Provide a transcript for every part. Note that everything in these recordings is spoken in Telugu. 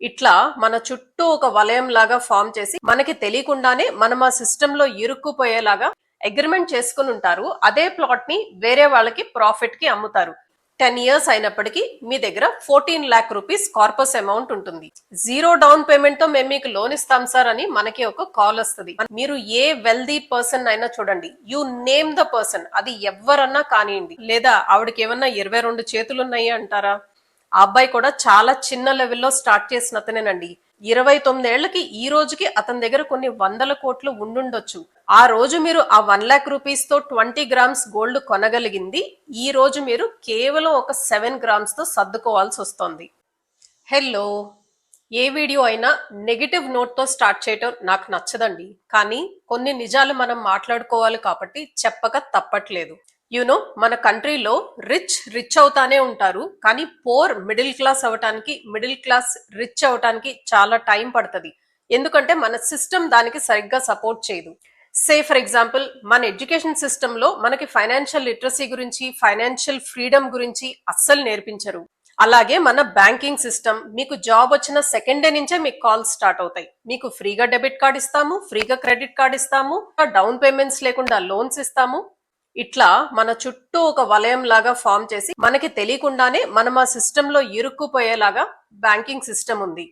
ఇట్లా మన చుట్టూ ఒక వలయం లాగా ఫామ్ చేసి మనకి తెలియకుండానే మనం ఆ సిస్టమ్ లో ఇరుక్కుపోయేలాగా అగ్రిమెంట్ చేసుకుని ఉంటారు. అదే ప్లాట్ ని వేరే వాళ్ళకి ప్రాఫిట్ కి అమ్ముతారు. 10 years అయినప్పటికీ మీ దగ్గర 14 lakh rupees కార్పస్ అమౌంట్ ఉంటుంది. జీరో డౌన్ పేమెంట్ తో మేము మీకు లోన్ ఇస్తాం సార్ అని మనకి ఒక కాల్ వస్తుంది. మీరు ఏ వెల్దీ పర్సన్ అయినా చూడండి, యు నేమ్ ద పర్సన్, అది ఎవరన్నా కానివ్వండి, లేదా ఆవిడకి ఏమన్నా 22 చేతులు ఉన్నాయి అంటారా, ఆ అబ్బాయి కూడా చాలా చిన్న లెవెల్లో స్టార్ట్ చేసిన అతనేనండి. 29 ఏళ్లకి ఈ రోజుకి అతని దగ్గర కొన్ని వందల కోట్లు ఉండుండొచ్చు. ఆ రోజు మీరు ఆ 1 lakh rupees తో 20 grams గోల్డ్ కొనగలిగింది ఈ రోజు మీరు కేవలం ఒక 7 grams తో సర్దుకోవాల్సి వస్తుంది. హలో, ఏ వీడియో అయినా నెగిటివ్ నోట్ తో స్టార్ట్ చేయటం నాకు నచ్చదండి. కానీ కొన్ని నిజాలు మనం మాట్లాడుకోవాలి కాబట్టి చెప్పక తప్పట్లేదు. మన కంట్రీలో రిచ్ అవుతానే ఉంటారు, కానీ పోర్ మిడిల్ క్లాస్ అవటానికి, మిడిల్ క్లాస్ రిచ్ అవటానికి చాలా టైం పడుతుంది. ఎందుకంటే మన సిస్టమ్ దానికి సరిగ్గా సపోర్ట్ చేయదు. సే ఫర్ ఎగ్జాంపుల్, మన ఎడ్యుకేషన్ సిస్టమ్ లో మనకి ఫైనాన్షియల్ లిటరసీ గురించి, ఫైనాన్షియల్ ఫ్రీడమ్ గురించి అస్సలు నేర్పించరు. అలాగే మన బ్యాంకింగ్ సిస్టమ్, మీకు జాబ్ వచ్చిన సెకండ్ డే నుంచే మీకు కాల్స్ స్టార్ట్ అవుతాయి. మీకు ఫ్రీగా డెబిట్ కార్డ్ ఇస్తాము, ఫ్రీగా క్రెడిట్ కార్డ్ ఇస్తాము, డౌన్ పేమెంట్స్ లేకుండా లోన్స్ ఇస్తాము. ఇట్లా మన చుట్టూ ఒక వలయం లాగా ఫామ్ చేసి మనకి తెలియకుండానే మనం ఆ సిస్టమ్ లో ఇరుక్కుపోయేలాగా బ్యాంకింగ్ సిస్టమ్ ఉంది.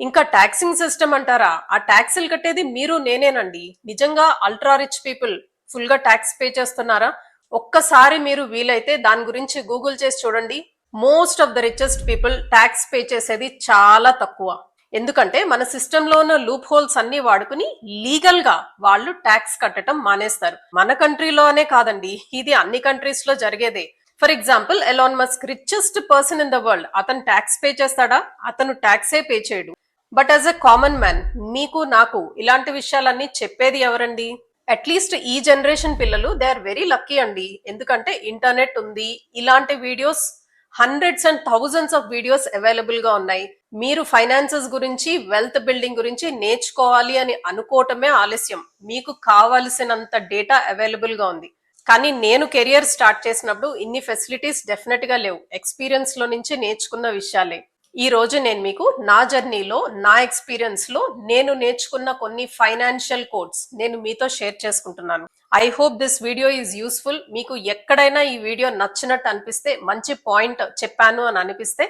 ఇంకా ట్యాక్సింగ్ సిస్టమ్ అంటారా, ఆ ట్యాక్సులు కట్టేది మీరు నేనేనండి. నిజంగా అల్ట్రా రిచ్ పీపుల్ ఫుల్ గా ట్యాక్స్ పే చేస్తున్నారా? ఒక్కసారి మీరు వీలైతే దాని గురించి గూగుల్ చేసి చూడండి. Most of the richest people tax pay చేసేది చాలా తక్కువ. ఎందుకంటే మన సిస్టమ్ లో ఉన్న లూప్ హోల్స్ అన్ని వాడుకుని లీగల్ గా వాళ్ళు ట్యాక్స్ కట్టడం మానేస్తారు. మన కంట్రీలోనే కాదండి, ఇది అన్ని కంట్రీస్ లో జరిగేదే. For example, Elon Musk richest person in the world. అతను ట్యాక్స్ పే చేస్తాడా? అతను ట్యాక్సే పే చేయడు. But as a common man, మీకు నాకు ఇలాంటి విషయాలన్నీ చెప్పేది ఎవరండి? అట్లీస్ట్ ఈ జనరేషన్ పిల్లలు దే ఆర్ వెరీ లక్కీ అండి. ఎందుకంటే ఇంటర్నెట్ ఉంది, ఇలాంటి videos hundreds and thousands of videos available గా ఉన్నాయి. మీరు ఫైనాన్సెస్ గురించి, వెల్త్ బిల్డింగ్ గురించి నేర్చుకోవాలి అని అనుకోవటమే ఆలస్యం. మీకు కావలసినంత డేటా అవైలబుల్ గా ఉంది. కానీ నేను కెరియర్ స్టార్ట్ చేసినప్పుడు ఇన్ని ఫెసిలిటీస్ డెఫినెట్ గా లేవు. ఎక్స్పీరియన్స్ లో నుంచి నేర్చుకున్న విషయాలే. ఈ రోజు నేను మీకు నా జర్నీలో, నా ఎక్స్పీరియన్స్ లో నేను నేర్చుకున్న కొన్ని ఫైనాన్షియల్ కోడ్స్ నేను మీతో షేర్ చేసుకుంటున్నాను. I hope this video is useful. మీకు ఎక్కడైనా ఈ వీడియో నచ్చినట్టు అనిపిస్తే, మంచి పాయింట్ చెప్పాను అని అనిపిస్తే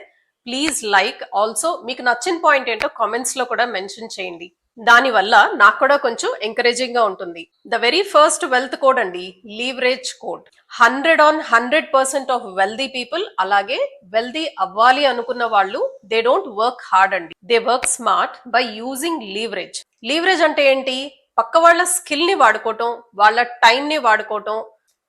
ప్లీజ్ లైక్. ఆల్సో మీకు నచ్చిన పాయింట్ ఏంటో కామెంట్స్ లో కూడా మెన్షన్ చేయండి. దాని వల్ల నాకు కూడా కొంచెం ఎంకరేజింగ్ గా ఉంటుంది. The very first wealth code అండి, leverage code. 100% of wealthy people, అలాగే వెల్దీ అవ్వాలి అనుకున్న వాళ్ళు, దే డోంట్ వర్క్ హార్డ్ అండి, they work smart by using leverage. Leverage అంటే ఏంటి? పక్క వాళ్ళ స్కిల్ ని వాడుకోవటం, వాళ్ళ టైం ని వాడుకోవటం,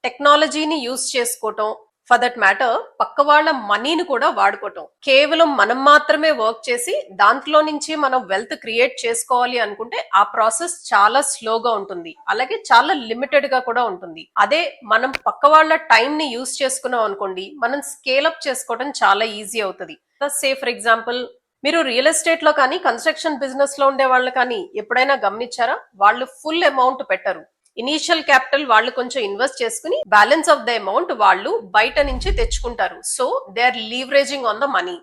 టెక్నాలజీని యూజ్ చేసుకోవటం, ఫర్ దట్ మ్యాటర్ పక్క వాళ్ళ మనీని కూడా వాడుకోవటం. కేవలం మనం మాత్రమే వర్క్ చేసి దాంట్లో నుంచి మనం వెల్త్ క్రియేట్ చేసుకోవాలి అనుకుంటే ఆ ప్రాసెస్ చాలా స్లోగా ఉంటుంది, అలాగే చాలా లిమిటెడ్ గా కూడా ఉంటుంది. అదే మనం పక్క వాళ్ళ టైం ని యూజ్ చేసుకున్నాం అనుకోండి, మనం స్కేల్ అప్ చేసుకోవడం చాలా ఈజీ అవుతుంది. సే ఫర్ ఎగ్జాంపుల్, మీరు రియల్ ఎస్టేట్ లో కానీ, కన్స్ట్రక్షన్ బిజినెస్ లో ఉండే వాళ్ళు కానీ ఎప్పుడైనా గమనించారా? వాళ్ళు ఫుల్ అమౌంట్ పెట్టరు. ఇనీషియల్ క్యాపిటల్ వాళ్ళు కొంచెం ఇన్వెస్ట్ చేసుకుని బ్యాలెన్స్ ఆఫ్ ద అమౌంట్ వాళ్ళు బయట నుంచి తెచ్చుకుంటారు. So they are leveraging on the money.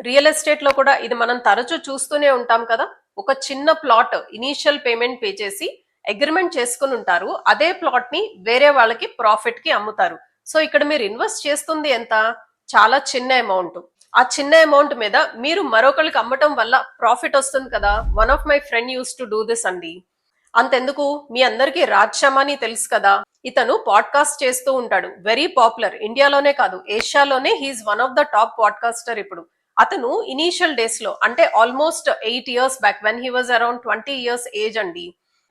Real estate లో కూడా ఇది మనం తరచూ చూస్తూనే ఉంటాం కదా. ఒక చిన్న ప్లాట్ ఇనీషియల్ పేమెంట్ పే చేసి అగ్రిమెంట్ చేసుకుని ఉంటారు. అదే ప్లాట్ ని వేరే వాళ్ళకి ప్రాఫిట్ కి అమ్ముతారు. సో ఇక్కడ మీరు ఇన్వెస్ట్ చేస్తుంది ఎంత? చాలా చిన్న అమౌంట్. ఆ చిన్న అమౌంట్ మీద మీరు మరొకరికి అమ్మటం వల్ల ప్రాఫిట్ వస్తుంది కదా. One of my friend use to do this అండి. అంతెందుకు, మీ అందరికీ రాజ్ శర్మని తెలుసు కదా. ఇతను పాడ్కాస్ట్ చేస్తూ ఉంటాడు, వెరీ పాపులర్. ఇండియాలోనే కాదు, ఏషియాలోనే he's one of the top podcaster ఇప్పుడు. అతను ఇనీషియల్ డేస్ లో, అంటే almost 8 years back, when he was around 20 years age అండి,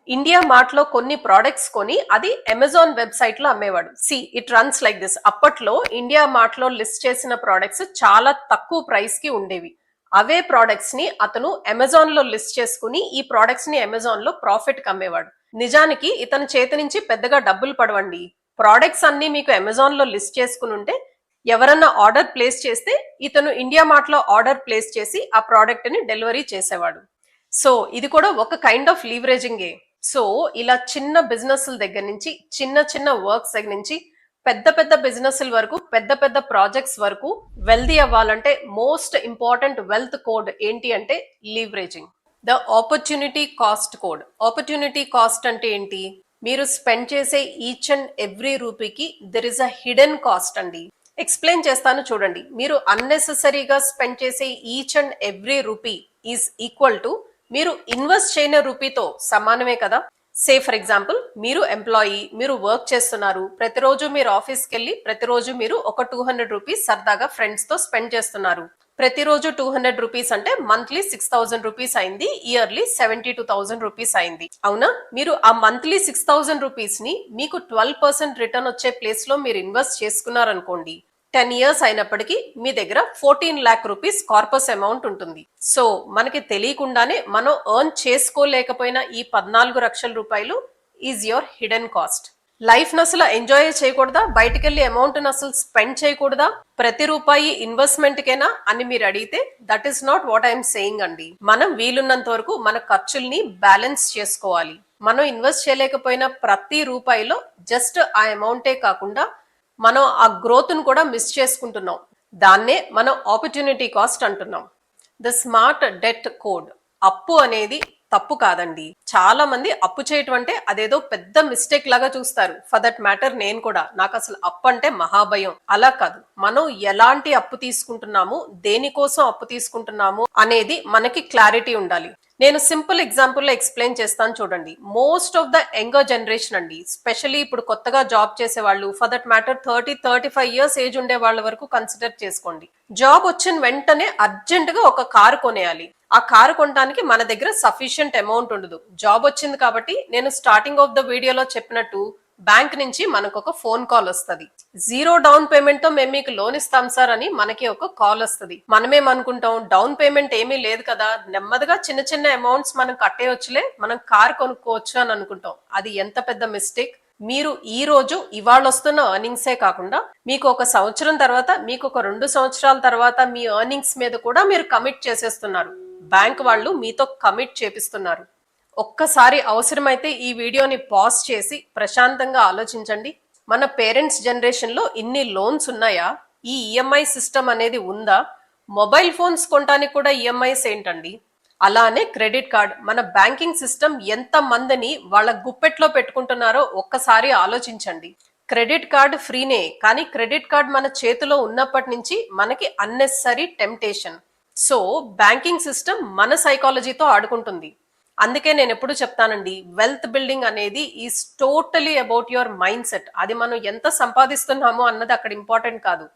ఇండియా మార్ట్ లో కొన్ని ప్రోడక్ట్స్ కొని అది అమెజాన్ వెబ్సైట్ లో అమ్మేవాడు. See it runs like this. అప్పట్లో ఇండియా మార్ట్ లో లిస్ట్ చేసిన ప్రోడక్ట్స్ చాలా తక్కువ ప్రైస్ కి ఉండేవి. అవే ప్రోడక్ట్స్ ని అతను అమెజాన్ లో లిస్ట్ చేసుకుని ఈ ప్రోడక్ట్స్ ని అమెజాన్ లో ప్రాఫిట్ కి అమ్మేవాడు. నిజానికి ఇతని చేతి నుంచి పెద్దగా డబ్బులు పడవండి. ప్రోడక్ట్స్ అన్ని మీకు అమెజాన్ లో లిస్ట్ చేసుకుని ఉంటే ఎవరన్నా ఆర్డర్ ప్లేస్ చేస్తే ఇతను ఇండియా మార్ట్ లో ఆర్డర్ ప్లేస్ చేసి ఆ ప్రోడక్ట్ ని డెలివరీ చేసేవాడు. సో ఇది కూడా ఒక కైండ్ ఆఫ్ లీవరేజింగే. సో ఇలా చిన్న బిజినెస్ దగ్గర నుంచి, చిన్న చిన్న వర్క్స్ దగ్గర నుంచి పెద్ద పెద్ద బిజినెస్ల వరకు, పెద్ద పెద్ద ప్రాజెక్ట్స్ వరకు వెల్దీ అవ్వాలంటే మోస్ట్ ఇంపార్టెంట్ వెల్త్ కోడ్ ఏంటి అంటే leveraging. The opportunity cost code. Opportunity cost అంటే ఏంటి? మీరు స్పెండ్ చేసే ఈచ్ అండ్ ఎవ్రీ రూపీకి there is a hidden cost అండి. ఎక్స్ప్లెయిన్ చేస్తాను చూడండి. మీరు అన్నెసెసరీగా స్పెండ్ చేసే each and every rupee is equal to మీరు ఇన్వెస్ట్ చేయని రూపీతో సమానమే కదా. సే ఫర్ ఎగ్జాంపుల్, మీరు ఎంప్లాయీ, మీరు వర్క్ చేస్తున్నారు, ప్రతిరోజు మీరు ఆఫీస్కి వెళ్ళి ప్రతిరోజు మీరు ఒక 200 రూపీస్ సరదాగా ఫ్రెండ్స్ తో స్పెండ్ చేస్తున్నారు. ప్రతిరోజు 200 రూపీస్ అంటే మంత్లీ 6000 రూపీస్ అయింది, ఇయర్లీ 72,000 రూపీస్ అయింది. అవునా? మీరు ఆ మంత్లీ 6000 రూపీస్ ని మీకు 12% రిటర్న్ వచ్చే ప్లేస్ లో మీరు ఇన్వెస్ట్ చేసుకున్నారనుకోండి, 10 ఇయర్స్ అయినప్పటికీ మీ దగ్గర 14 lakh రూపీస్ కార్పస్ అమౌంట్ ఉంటుంది. సో మనకి తెలియకుండానే మనం ఎర్న్ చేసుకోలేకపోయిన ఈ 14 లక్షల రూపాయలు is your hidden cost. Life ను అసలు ఎంజాయ్ చేయకూడదా? బయటకు వెళ్ళి అమౌంట్ ను అసలు స్పెండ్ చేయకూడదా? ప్రతి రూపాయి ఇన్వెస్ట్మెంట్ కేనా అని మీరు అడిగితే that is not what I'm saying అండి. మనం వీలున్నంత వరకు మన ఖర్చుల్ని బ్యాలెన్స్ చేసుకోవాలి. మనం ఇన్వెస్ట్ చేయలేకపోయిన ప్రతి రూపాయిలో జస్ట్ ఆ అమౌంటే కాకుండా మనం ఆ గ్రోత్ ను కూడా మిస్ చేసుకుంటున్నాం. దాన్నే మనం ఆపర్చునిటీ కాస్ట్ అంటున్నాం. The smart debt code. అప్పు అనేది తప్పు కాదండి. చాలా మంది అప్పు చేయటం అంటే అదేదో పెద్ద మిస్టేక్ లాగా చూస్తారు. ఫర్ దట్ మ్యాటర్ నేను కూడా, నాకు అసలు అప్పు అంటే మహాభయం. అలా కాదు, మనం ఎలాంటి అప్పు తీసుకుంటున్నాము, దేనికోసం అప్పు తీసుకుంటున్నాము అనేది మనకి క్లారిటీ ఉండాలి. నేను సింపుల్ ఎగ్జాంపుల్ లో ఎక్స్ప్లెయిన్ చేస్తాను చూడండి. Most of the younger generation అండి, స్పెషల్లీ ఇప్పుడు కొత్తగా జాబ్ చేసే వాళ్ళు, for that matter 30-35 years age ఉండే వాళ్ళ వరకు కన్సిడర్ చేసుకోండి. జాబ్ వచ్చిన వెంటనే అర్జెంట్ గా ఒక కారు కొనేయాలి. ఆ కారు కొనడానికి మన దగ్గర సఫిషియంట్ అమౌంట్ ఉండదు. జాబ్ వచ్చింది కాబట్టి నేను స్టార్టింగ్ ఆఫ్ ద వీడియోలో చెప్పినట్టు బ్యాంక్ నుంచి మనకు ఒక ఫోన్ కాల్ వస్తుంది. 0 డౌన్ పేమెంట్ తో మేము మీకు లోన్ ఇస్తాం సార్ అని మనకి ఒక కాల్ వస్తుంది. మనమేమనుకుంటాం, డౌన్ పేమెంట్ ఏమీ లేదు కదా, నెమ్మదిగా చిన్న చిన్న అమౌంట్స్ మనం కట్టేయొచ్చులే, మనం కార్ కొనుక్కోవచ్చు అని అనుకుంటాం. అది ఎంత పెద్ద మిస్టేక్. మీరు ఈ రోజు ఇవాళ వస్తున్న ఎర్నింగ్సే కాకుండా మీకు ఒక సంవత్సరం తర్వాత, మీకు ఒక 2 సంవత్సరాల తర్వాత మీ ఎర్నింగ్స్ మీద కూడా మీరు కమిట్ చేసేస్తున్నారు. బ్యాంక్ వాళ్ళు మీతో కమిట్ చేపిస్తున్నారు. ఒక్కసారి అవసరమైతే ఈ వీడియోని పాజ్ చేసి ప్రశాంతంగా ఆలోచించండి. మన పేరెంట్స్ జనరేషన్ లో ఇన్ని లోన్స్ ఉన్నాయా? ఈ ఈఎంఐ సిస్టమ్ అనేది ఉందా? మొబైల్ ఫోన్స్ కొనడానికి కూడా ఈఎంఐస్ ఏంటండి? అలానే క్రెడిట్ కార్డ్. మన బ్యాంకింగ్ సిస్టమ్ ఎంత మందిని వాళ్ళ గుప్పెట్లో పెట్టుకుంటున్నారో ఒక్కసారి ఆలోచించండి. క్రెడిట్ కార్డ్ ఫ్రీనే, కానీ క్రెడిట్ కార్డ్ మన చేతిలో ఉన్నప్పటి నుంచి మనకి unnecessary temptation. So banking system మన సైకాలజీతో ఆడుకుంటుంది. అందుకే నేను ఎప్పుడు చెప్తానండి, వెల్త్ బిల్డింగ్ అనేది is totally about your mind set. అది మనం ఎంత సంపాదిస్తున్నామో అన్నది అక్కడ ఇంపార్టెంట్ కాదు,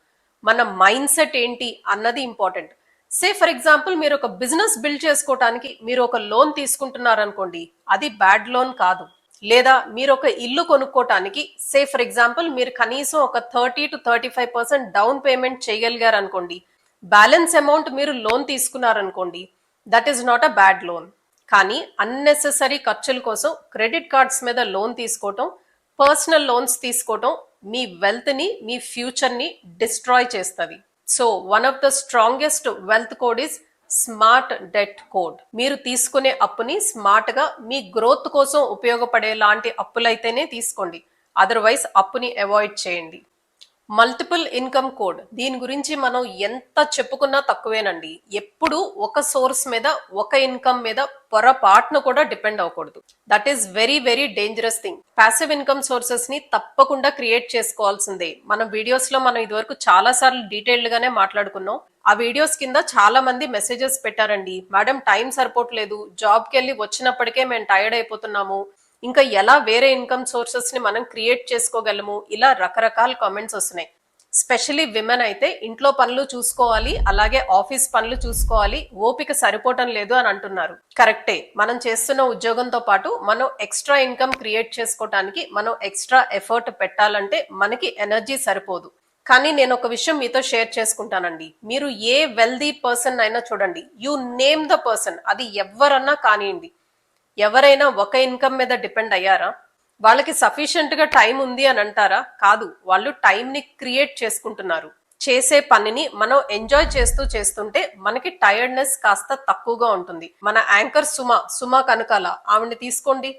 మన మైండ్ సెట్ ఏంటి అన్నది ఇంపార్టెంట్. సే ఫర్ ఎగ్జాంపుల్, మీరు ఒక బిజినెస్ బిల్డ్ చేసుకోవడానికి మీరు ఒక లోన్ తీసుకుంటున్నారు అనుకోండి, అది బ్యాడ్ లోన్ కాదు. లేదా మీరు ఒక ఇల్లు కొనుక్కోటానికి సే ఫర్ ఎగ్జాంపుల్ మీరు కనీసం ఒక 30-35% డౌన్ పేమెంట్ చేయగలిగారు అనుకోండి, బ్యాలెన్స్ అమౌంట్ మీరు లోన్ తీసుకున్నారనుకోండి, that is not a bad loan. కానీ అన్నెసెసరీ ఖర్చుల కోసం క్రెడిట్ కార్డ్స్ మీద లోన్ తీసుకోవటం, పర్సనల్ లోన్స్ తీసుకోవటం మీ వెల్త్ ని, మీ ఫ్యూచర్ ని డిస్ట్రాయ్ చేస్తుంది. So one of the strongest wealth code is smart debt code. మీరు తీసుకునే అప్పుని స్మార్ట్ గా మీ గ్రోత్ కోసం ఉపయోగపడే లాంటి అప్పులైతేనే తీసుకోండి. అదర్వైజ్ అప్పుని అవాయిడ్ చేయండి. Multiple income code. దీని గురించి మనం ఎంత చెప్పుకున్నా తక్కువేనండి. ఎప్పుడు ఒక సోర్స్ మీద, ఒక ఇన్కమ్ మీద పొరపాటును కూడా డిపెండ్ అవ్వకూడదు. That is very very dangerous thing. Passive income sources ని తప్పకుండా క్రియేట్ చేసుకోవాల్సిందే. మన వీడియోస్ లో మనం ఇదివరకు చాలా సార్లు డీటెయిల్డ్ గానే మాట్లాడుకున్నాం. ఆ వీడియోస్ కింద చాలా మంది మెసేజెస్ పెట్టారండి, మేడం టైం సరిపోవట్లేదు, జాబ్కి వెళ్ళి వచ్చినప్పటికే మేము టైర్డ్ అయిపోతున్నాము, ఇంకా ఎలా వేరే ఇన్కమ్ సోర్సెస్ ని మనం క్రియేట్ చేసుకోగలము, ఇలా రకరకాల కామెంట్స్ వస్తున్నాయి. స్పెషలీ విమెన్ అయితే ఇంట్లో పనులు చూసుకోవాలి, అలాగే ఆఫీస్ పనులు చూసుకోవాలి, ఓపిక సరిపోవటం లేదు అని అంటున్నారు. కరెక్టే, మనం చేస్తున్న ఉద్యోగంతో పాటు మనం ఎక్స్ట్రా ఇన్కమ్ క్రియేట్ చేసుకోవటానికి మనం ఎక్స్ట్రా ఎఫర్ట్ పెట్టాలంటే మనకి ఎనర్జీ సరిపోదు. కానీ నేను ఒక విషయం మీతో షేర్ చేసుకుంటానండి. మీరు ఏ వెల్దీ పర్సన్ అయినా చూడండి, యు నేమ్ ద పర్సన్, అది ఎవరన్నా కానివ్వండి, ఎవరైనా ఒక ఇన్కమ్ మీద డిపెండ్ అయ్యారా? వాళ్ళకి సఫిషియెంట్ గా టైం ఉంది అని అంటారా? కాదు, వాళ్ళు టైం ని క్రియేట్ చేసుకుంటున్నారు. చేసే పనిని మనం ఎంజాయ్ చేస్తూ చేస్తుంటే మనకి టైర్డ్నెస్ కాస్త తక్కువగా ఉంటుంది. మన యాంకర్ సుమ కనకాల, ఆవిడ్ని తీసుకోండి.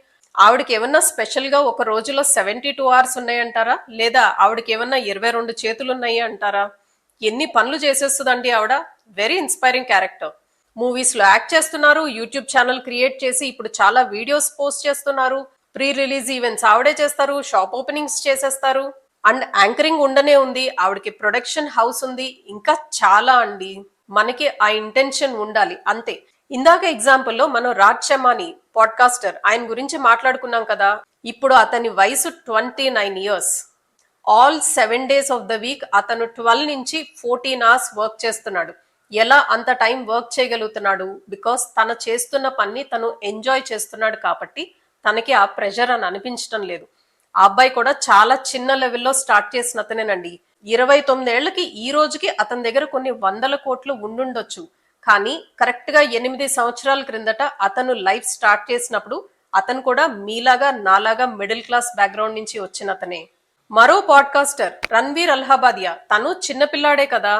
ఆవిడకి ఏమన్నా స్పెషల్ గా ఒక రోజులో 72 hours ఉన్నాయంటారా, లేదా ఆవిడకి ఏమన్నా 22 చేతులు ఉన్నాయి అంటారా? ఎన్ని పనులు చేసేస్తుందండి ఆవిడ. Very inspiring character. మూవీస్ లో యాక్ట్ చేస్తున్నారు, యూట్యూబ్ ఛానల్ క్రియేట్ చేసి ఇప్పుడు చాలా వీడియోస్ పోస్ట్ చేస్తున్నారు, ప్రీ రిలీజ్ ఈవెంట్స్ ఆవిడే చేస్తారు, షాప్ ఓపెనింగ్స్ చేసేస్తారు, అండ్ యాంకరింగ్ ఉండనే ఉంది, ఆవిడకి ప్రొడక్షన్ హౌస్ ఉంది, ఇంకా చాలా అండి. మనకి ఆ ఇంటెన్షన్ ఉండాలి అంతే. ఇందాక ఎగ్జాంపుల్లో మనం రాజ్ చమాని పాడ్కాస్టర్ ఆయన గురించి మాట్లాడుకున్నాం కదా. ఇప్పుడు అతని వయసు 29 years. All 7 days of the week అతను 12 నుంచి 14 hours వర్క్ చేస్తున్నాడు. ఎలా అంత టైం వర్క్ చేయగలుగుతున్నాడు? బికాస్ తన చేస్తున్న పని తను ఎంజాయ్ చేస్తున్నాడు కాబట్టి తనకి ఆ ప్రెషర్ అని అనిపించడం లేదు. ఆ అబ్బాయి కూడా చాలా చిన్న లెవెల్లో స్టార్ట్ చేసిన అతనేనండి. 29 ఏళ్లకి ఈ రోజుకి అతని దగ్గర కొన్ని 100 కోట్లు ఉండుండొచ్చు. కానీ కరెక్ట్ గా 8 సంవత్సరాల క్రిందట అతను లైఫ్ స్టార్ట్ చేసినప్పుడు అతను కూడా మీలాగా నాలాగా మిడిల్ క్లాస్ బ్యాక్గ్రౌండ్ నుంచి వచ్చిన అతనే. మరో పాడ్కాస్టర్ రణ్వీర్ అల్హాబాదియా, తను చిన్నపిల్లాడే కదా.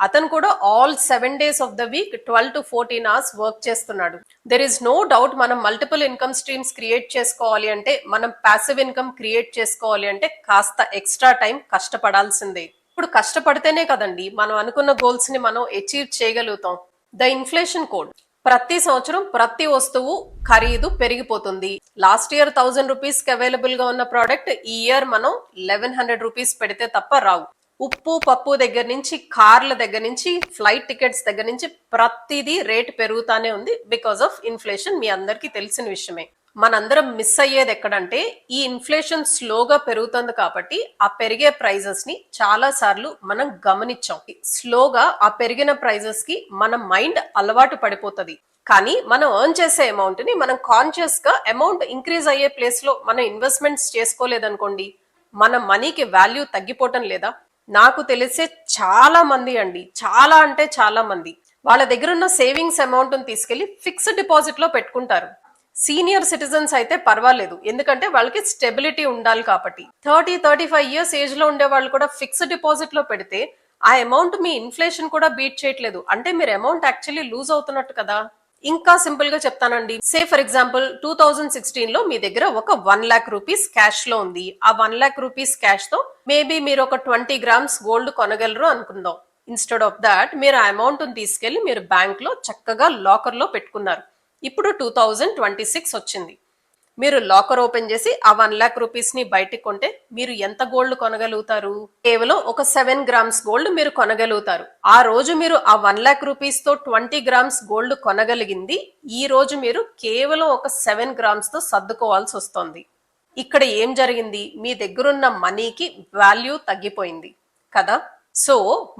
అతను కూడా all 7 days of the week 12 to 14 hours work చేస్తున్నాడు. దెర్ ఇస్ నో డౌట్ మనం మల్టిపుల్ ఇన్కమ్ స్ట్రీమ్స్ క్రియేట్ చేసుకోవాలి అంటే, మనం ప్యాసివ్ ఇన్కమ్ క్రియేట్ చేసుకోవాలి అంటే కాస్త ఎక్స్ట్రా టైం కష్టపడాల్సిందే. ఇప్పుడు కష్టపడితేనే కదండి మనం అనుకున్న గోల్స్ ని మనం అచీవ్ చేయగలుగుతాం. The inflation code. ప్రతి సంవత్సరం ప్రతి వస్తువు ఖరీదు పెరిగిపోతుంది. లాస్ట్ ఇయర్ 1000 రూపీస్ కి అవైలబుల్ గా ఉన్న ప్రోడక్ట్ ఈ ఇయర్ మనం 1100 రూపీస్ పెడితే తప్ప రావు. ఉప్పు పప్పు దగ్గర నుంచి, కార్ల దగ్గర నుంచి, ఫ్లైట్ టికెట్స్ దగ్గర నుంచి ప్రతిదీ రేట్ పెరుగుతానే ఉంది బికాస్ ఆఫ్ ఇన్ఫ్లేషన్. మీ అందరికీ తెలిసిన విషయమే. మనందరం మిస్ అయ్యేది ఎక్కడంటే, ఈ ఇన్ఫ్లేషన్ స్లోగా పెరుగుతుంది కాబట్టి ఆ పెరిగే ప్రైజెస్ ని చాలా సార్లు మనం గమనించాం. స్లోగా ఆ పెరిగిన ప్రైజెస్ కి మన మైండ్ అలవాటు పడిపోతుంది. కానీ మనం ఎర్న్ చేసే అమౌంట్ ని మనం కాన్షియస్ గా అమౌంట్ ఇంక్రీజ్ అయ్యే ప్లేస్ లో మనం ఇన్వెస్ట్మెంట్స్ చేసుకోలేదనుకోండి, మన మనీకి వాల్యూ తగ్గిపోవటం లేదా? నాకు తెలిసే చాలా మంది అండి, చాలా అంటే చాలా మంది వాళ్ళ దగ్గర ఉన్న సేవింగ్స్ అమౌంట్ తీసుకెళ్లి ఫిక్స్డ్ డిపాజిట్ లో పెట్టుకుంటారు. సీనియర్ సిటిజన్స్ అయితే పర్వాలేదు, ఎందుకంటే వాళ్ళకి స్టెబిలిటీ ఉండాలి కాబట్టి. 30-35 years ఏజ్ లో ఉండే వాళ్ళు కూడా ఫిక్స్డ్ డిపాజిట్ లో పెడితే ఆ అమౌంట్ మీ ఇన్ఫ్లేషన్ కూడా బీట్ చేయట్లేదు అంటే మీరు అమౌంట్ యాక్చువల్లీ లూజ్ అవుతున్నట్టు కదా. ఇంకా సింపుల్ గా చెప్తానండి. సే ఫర్ ఎగ్జాంపుల్ 2016 లో మీ దగ్గర ఒక 1 lakh రూపీస్ క్యాష్ లో ఉంది. ఆ 1 lakh రూపీస్ క్యాష్ తో మేబీ మీరు ఒక 20 grams గోల్డ్ కొనగలరు అనుకుందాం. ఇన్స్టెడ్ ఆఫ్ దాట్ మీరు ఆ అమౌంట్ తీసుకెళ్లి మీరు బ్యాంక్ లో చక్కగా లాకర్ లో పెట్టుకున్నారు. ఇప్పుడు 2026 వచ్చింది. మీరు లాకర్ ఓపెన్ చేసి ఆ 1 lakh రూపీస్ ని బయటకు కొంటే మీరు ఎంత గోల్డ్ కొనగలుగుతారు? కేవలం ఒక 7 grams గోల్డ్ మీరు కొనగలుగుతారు. ఆ రోజు మీరు ఆ 1 lakh రూపీస్ తో 20 grams గోల్డ్ కొనగలిగింది ఈ రోజు మీరు కేవలం ఒక 7 grams తో సర్దుకోవాల్సి వస్తుంది. ఇక్కడ ఏం జరిగింది? మీ దగ్గరున్న మనీకి వాల్యూ తగ్గిపోయింది కదా. సో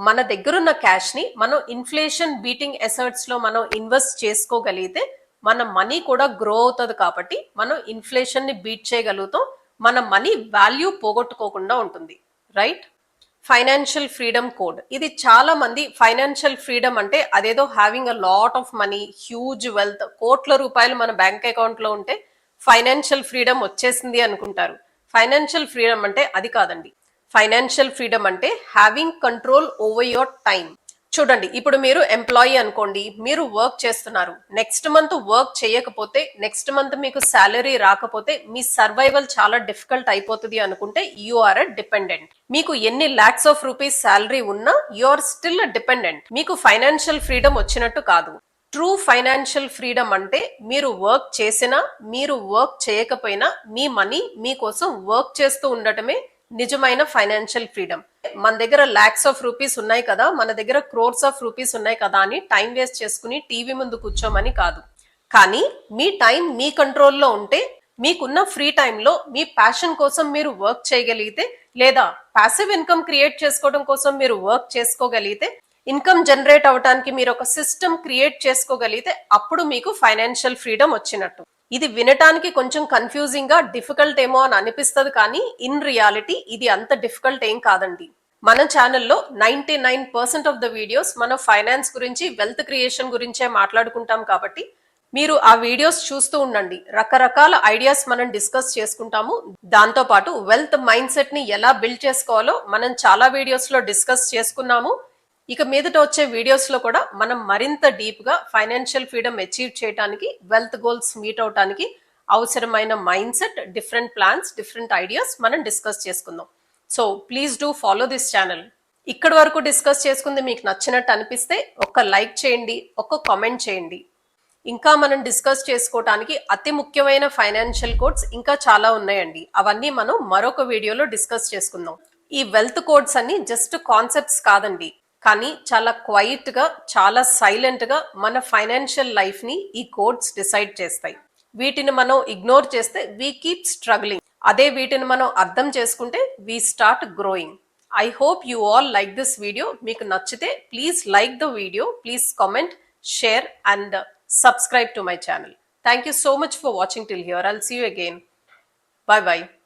మన దగ్గరున్న క్యాష్ ని మనం ఇన్ఫ్లేషన్ బీటింగ్ ఎసర్ట్స్ లో మనం ఇన్వెస్ట్ చేసుకోగలిగితే మన మనీ కూడా గ్రో అవుతుంది కాబట్టి మనం ఇన్ఫ్లేషన్ ని బీట్ చేయగలుగుతాం. మన మనీ వాల్యూ పోగొట్టుకోకుండా ఉంటుంది. రైట్? Financial freedom code. ఇది చాలా మంది ఫైనాన్షియల్ ఫ్రీడమ్ అంటే అదేదో having a lot of money, huge wealth, కోట్ల రూపాయలు మన బ్యాంక్ అకౌంట్ లో ఉంటే ఫైనాన్షియల్ ఫ్రీడమ్ వచ్చేసింది అనుకుంటారు. ఫైనాన్షియల్ ఫ్రీడమ్ అంటే అది కాదండి. ఫైనాన్షియల్ ఫ్రీడమ్ అంటే having control over your time. చూడండి, ఇప్పుడు మీరు ఎంప్లాయీ అనుకోండి, మీరు వర్క్ చేస్తున్నారు. నెక్స్ట్ మంత్ వర్క్ చేయకపోతే, నెక్స్ట్ మంత్ మీకు సాలరీ రాకపోతే మీ సర్వైవల్ చాలా డిఫికల్ట్ అయిపోతుంది అనుకుంటే యు ఆర్ అ డిపెండెంట్. మీకు ఎన్ని లాక్స్ ఆఫ్ రూపీస్ సాలరీ ఉన్నా you are still a dependent. మీకు ఫైనాన్షియల్ ఫ్రీడమ్ వచ్చినట్టు కాదు. ట్రూ ఫైనాన్షియల్ ఫ్రీడమ్ అంటే మీరు వర్క్ చేసినా, మీరు వర్క్ చేయకపోయినా మీ మనీ మీకోసం వర్క్ చేస్తూ ఉండటమే నిజమైన ఫైనాన్షియల్ ఫ్రీడమ్. మన దగ్గర లాక్స్ ఆఫ్ రూపీస్ ఉన్నాయి కదా, మన దగ్గర క్రోర్స్ ఆఫ్ రూపీస్ ఉన్నాయి కదా అని టైం వేస్ట్ చేసుకుని టీవీ ముందు కూర్చోమని కాదు. కానీ మీ టైం మీ కంట్రోల్లో ఉంటే, మీకున్న ఫ్రీ టైంలో మీ ప్యాషన్ కోసం మీరు వర్క్ చేయగలిగితే, లేదా ప్యాసివ్ ఇన్కమ్ క్రియేట్ చేసుకోవడం కోసం మీరు వర్క్ చేసుకోగలిగితే, ఇన్కమ్ జనరేట్ అవడానికి మీరు ఒక సిస్టమ్ క్రియేట్ చేసుకోగలిగితే అప్పుడు మీకు ఫైనాన్షియల్ ఫ్రీడమ్ వచ్చినట్టు. ఇది వినటానికి కొంచెం కన్ఫ్యూజింగ్ గా, డిఫికల్ట్ ఏమో అని అనిపిస్తుంది, కానీ ఇన్ రియాలిటీ ఇది అంత డిఫికల్ట్ ఏం కాదండి. మన ఛానల్లో 99% ఆఫ్ ద వీడియోస్ మనం ఫైనాన్స్ గురించి, వెల్త్ క్రియేషన్ గురించే మాట్లాడుకుంటాం కాబట్టి మీరు ఆ వీడియోస్ చూస్తూ ఉండండి. రకరకాల ఐడియాస్ మనం డిస్కస్ చేసుకుంటాము. దాంతో పాటు వెల్త్ మైండ్ సెట్ ని ఎలా బిల్డ్ చేసుకోవాలో మనం చాలా వీడియోస్ లో డిస్కస్ చేసుకున్నాము. ఇక మీదట వచ్చే వీడియోస్ లో కూడా మనం మరింత డీప్ గా ఫైనాన్షియల్ ఫ్రీడమ్ అచీవ్ చేయడానికి, వెల్త్ గోల్స్ మీట్ అవటానికి అవసరమైన mind set, different plans, different ideas మనం డిస్కస్ చేసుకుందాం. So please do follow this channel. ఇక్కడ వరకు డిస్కస్ చేసుకుంది మీకు నచ్చినట్టు అనిపిస్తే ఒక లైక్ చేయండి, ఒక కామెంట్ చేయండి. ఇంకా మనం డిస్కస్ చేసుకోవటానికి అతి ముఖ్యమైన ఫైనాన్షియల్ కోడ్స్ ఇంకా చాలా ఉన్నాయండి. అవన్నీ మనం మరొక వీడియోలో డిస్కస్ చేసుకుందాం. ఈ వెల్త్ కోడ్స్ అన్ని జస్ట్ కాన్సెప్ట్స్ కాదండి, కానీ చాలా క్వైట్ గా, చాలా సైలెంట్ గా మన ఫైనాన్షియల్ లైఫ్ ని ఈ కోడ్స్ డిసైడ్ చేస్తాయి. వీటిని మనం ఇగ్నోర్ చేస్తే వీ కీప్ స్ట్రగ్లింగ్. అదే వీటిని మనం అర్థం చేసుకుంటే we start growing. I hope you all like this video. మీకు నచ్చితే please like the video, please comment, share and subscribe to my channel. Thank you so much for watching till here. I'll see you again. Bye bye.